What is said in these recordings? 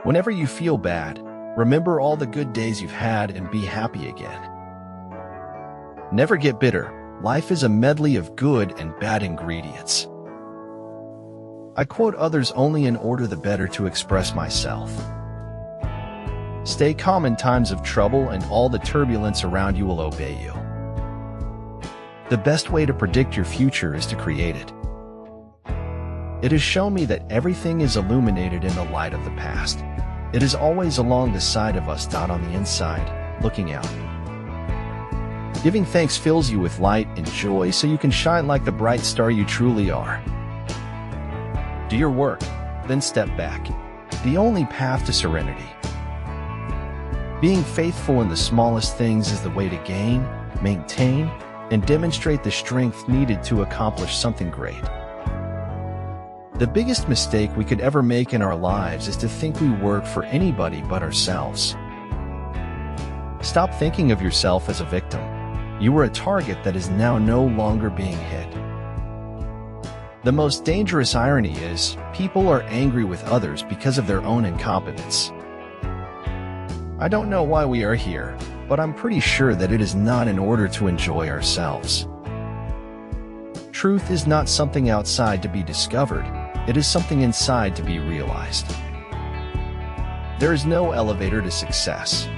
Whenever you feel bad, remember all the good days you've had and be happy again. Never get bitter. Life is a medley of good and bad ingredients. I quote others only in order the better to express myself. Stay calm in times of trouble and all the turbulence around you will obey you. The best way to predict your future is to create it. It has shown me that everything is illuminated in the light of the past. It is always along the side of us, on the inside, looking out. Giving thanks fills you with light and joy so you can shine like the bright star you truly are. Do your work, then step back. The only path to serenity. Being faithful in the smallest things is the way to gain, maintain, and demonstrate the strength needed to accomplish something great. The biggest mistake we could ever make in our lives is to think we work for anybody but ourselves. Stop thinking of yourself as a victim. You are a target that is now no longer being hit. The most dangerous irony is, people are angry with others because of their own incompetence. I don't know why we are here, but I'm pretty sure that it is not in order to enjoy ourselves. Truth is not something outside to be discovered. It is something inside to be realized. There is no elevator to success.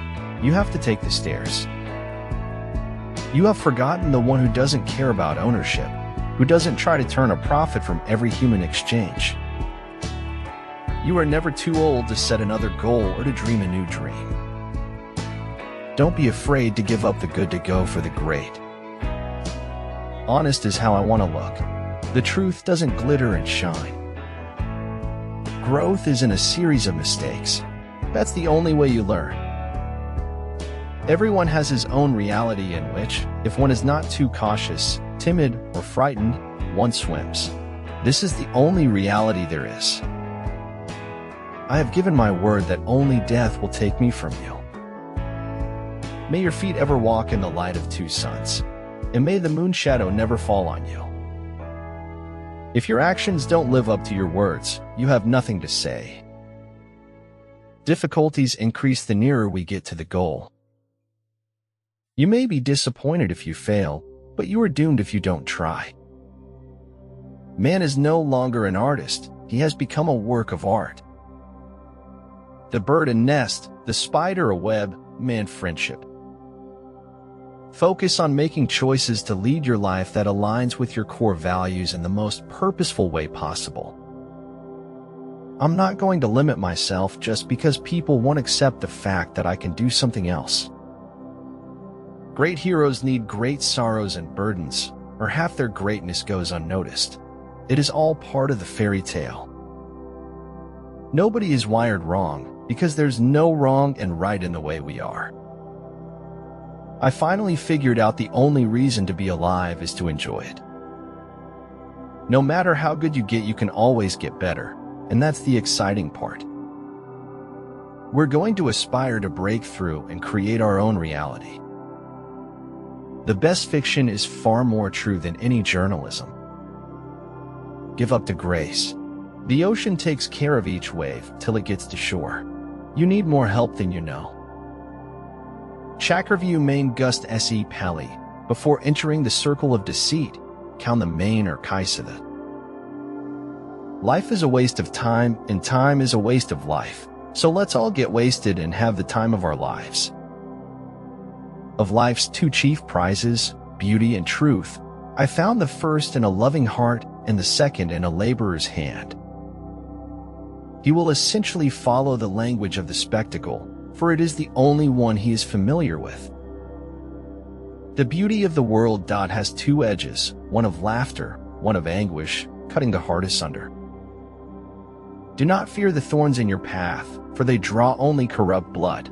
You have to take the stairs. You have forgotten the one who doesn't care about ownership, who doesn't try to turn a profit from every human exchange. You are never too old to set another goal or to dream a new dream. Don't be afraid to give up the good to go for the great. Honest is how I want to look. The truth doesn't glitter and shine. Growth is in a series of mistakes. That's the only way you learn. Everyone has his own reality in which, if one is not too cautious, timid, or frightened, one swims. This is the only reality there is. I have given my word that only death will take me from you. May your feet ever walk in the light of two suns, and may the moon shadow never fall on you. If your actions don't live up to your words, you have nothing to say. Difficulties increase the nearer we get to the goal. You may be disappointed if you fail, but you are doomed if you don't try. Man is no longer an artist, he has become a work of art. The bird a nest, the spider a web, man friendship. Focus on making choices to lead your life that aligns with your core values in the most purposeful way possible. I'm not going to limit myself just because people won't accept the fact that I can do something else. Great heroes need great sorrows and burdens, or half their greatness goes unnoticed. It is all part of the fairy tale. Nobody is wired wrong, because there's no wrong and right in the way we are. I finally figured out the only reason to be alive is to enjoy it. No matter how good you get, you can always get better, and that's the exciting part. We're going to aspire to break through and create our own reality. The best fiction is far more true than any journalism. Give up to grace. The ocean takes care of each wave till it gets to shore. You need more help than you know. Chakreview main gust se pali, before entering the circle of deceit, count the main or kaisada. Life is a waste of time, and time is a waste of life, so let's all get wasted and have the time of our lives. Of life's two chief prizes, beauty and truth, I found the first in a loving heart and the second in a laborer's hand. He will essentially follow the language of the spectacle, for it is the only one he is familiar with. The beauty of the world has two edges, one of laughter, one of anguish, cutting the heart asunder. Do not fear the thorns in your path, for they draw only corrupt blood.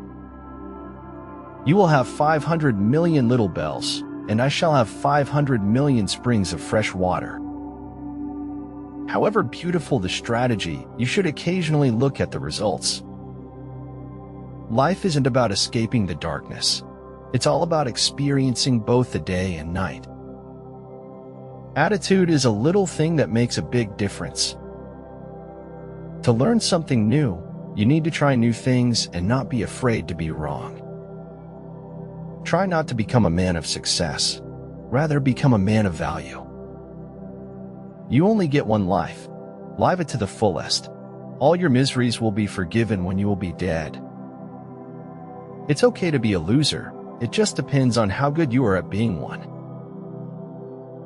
You will have 500 million little bells, and I shall have 500 million springs of fresh water. However beautiful the strategy, you should occasionally look at the results. Life isn't about escaping the darkness. It's all about experiencing both the day and night. Attitude is a little thing that makes a big difference. To learn something new, You need to try new things and not be afraid to be wrong. Try not to become a man of success. Rather, become a man of value. You only get one life. Live it to the fullest. All your miseries will be forgiven when you will be dead. It's okay to be a loser. It just depends on how good you are at being one.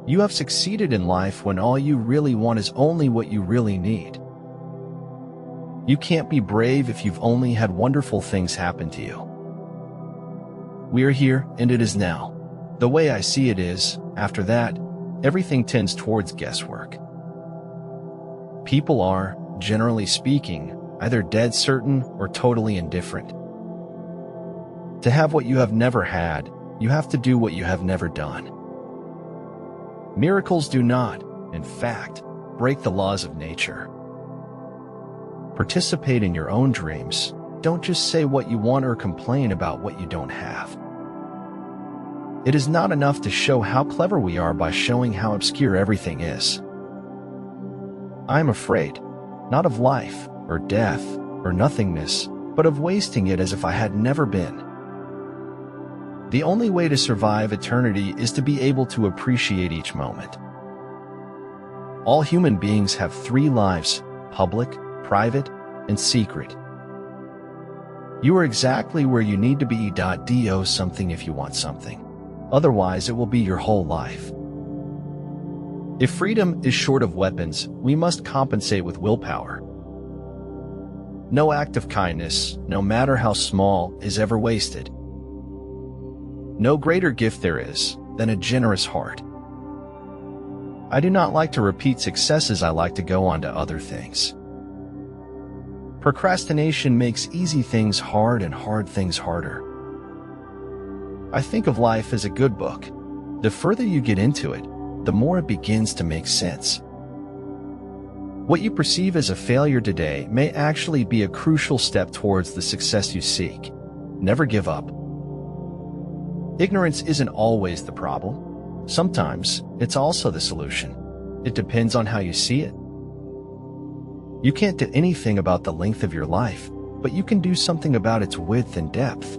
You have succeeded in life when all you really want is only what you really need. You can't be brave if you've only had wonderful things happen to you. We are here, and it is now. The way I see it is, after that, everything tends towards guesswork. People are, generally speaking, either dead certain or totally indifferent. To have what you have never had, you have to do what you have never done. Miracles do not, in fact, break the laws of nature. Participate in your own dreams. Don't just say what you want or complain about what you don't have. It is not enough to show how clever we are by showing how obscure everything is. I am afraid, not of life, or death, or nothingness, but of wasting it as if I had never been. The only way to survive eternity is to be able to appreciate each moment. All human beings have 3 lives: public, private, and secret. You are exactly where you need to be. Do something if you want something. Otherwise, it will be your whole life. If freedom is short of weapons, we must compensate with willpower. No act of kindness, no matter how small, is ever wasted. No greater gift there is than a generous heart. I do not like to repeat successes. I like to go on to other things. Procrastination makes easy things hard and hard things harder. I think of life as a good book. The further you get into it, the more it begins to make sense. What you perceive as a failure today may actually be a crucial step towards the success you seek. Never give up. Ignorance isn't always the problem. Sometimes it's also the solution. It depends on how you see it. You can't do anything about the length of your life, but you can do something about its width and depth.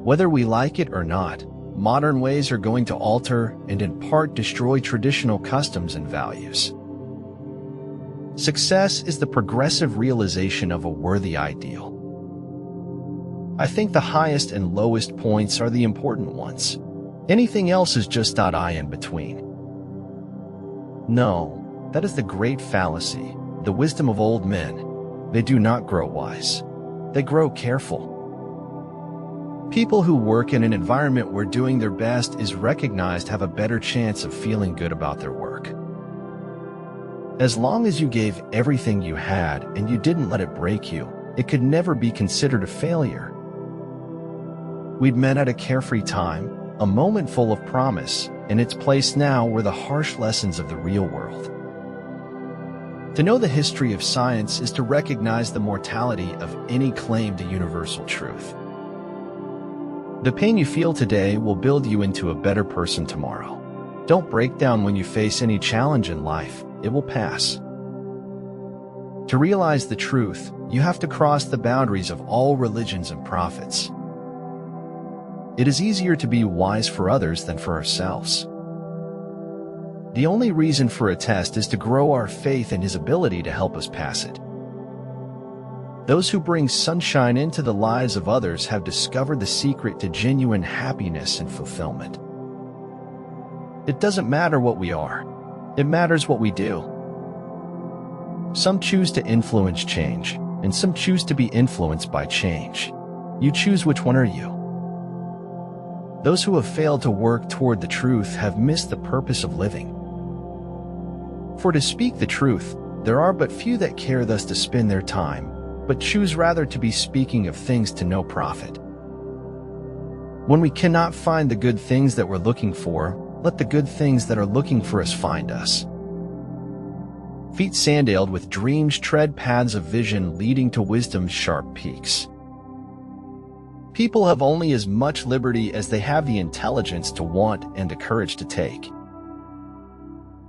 Whether we like it or not, modern ways are going to alter and in part destroy traditional customs and values. Success is the progressive realization of a worthy ideal. I think the highest and lowest points are the important ones. Anything else is just I in between. No, that is the great fallacy, the wisdom of old men. They do not grow wise. They grow careful. People who work in an environment where doing their best is recognized have a better chance of feeling good about their work. As long as you gave everything you had and you didn't let it break you, it could never be considered a failure. We'd met at a carefree time, a moment full of promise. In its place now were the harsh lessons of the real world. To know the history of science is to recognize the mortality of any claim to universal truth. The pain you feel today will build you into a better person tomorrow. Don't break down when you face any challenge in life. It will pass. To realize the truth, you have to cross the boundaries of all religions and prophets. It is easier to be wise for others than for ourselves. The only reason for a test is to grow our faith in His ability to help us pass it. Those who bring sunshine into the lives of others have discovered the secret to genuine happiness and fulfillment. It doesn't matter what we are. It matters what we do. Some choose to influence change, and some choose to be influenced by change. You choose which one are you. Those who have failed to work toward the truth have missed the purpose of living. For to speak the truth, there are but few that care thus to spend their time, but choose rather to be speaking of things to no profit. When we cannot find the good things that we're looking for, let the good things that are looking for us find us. Feet sandaled with dreams tread paths of vision leading to wisdom's sharp peaks. People have only as much liberty as they have the intelligence to want and the courage to take.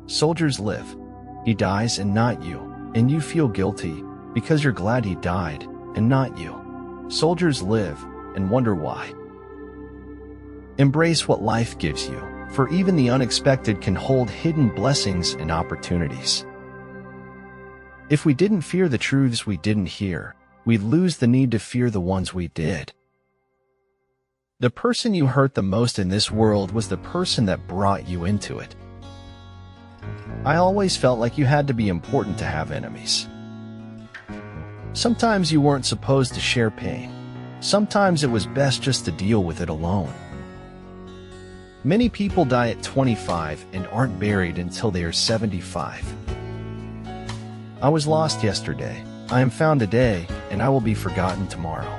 Soldiers live. He dies and not you, and you feel guilty. because you're glad he died, and not you. Soldiers live and wonder why. Embrace what life gives you, for even the unexpected can hold hidden blessings and opportunities. If we didn't fear the truths we didn't hear, we'd lose the need to fear the ones we did. The person you hurt the most in this world was the person that brought you into it. I always felt like you had to be important to have enemies. Sometimes you weren't supposed to share pain. Sometimes it was best just to deal with it alone. Many people die at 25 and aren't buried until they are 75. I was lost yesterday, I am found today, and I will be forgotten tomorrow.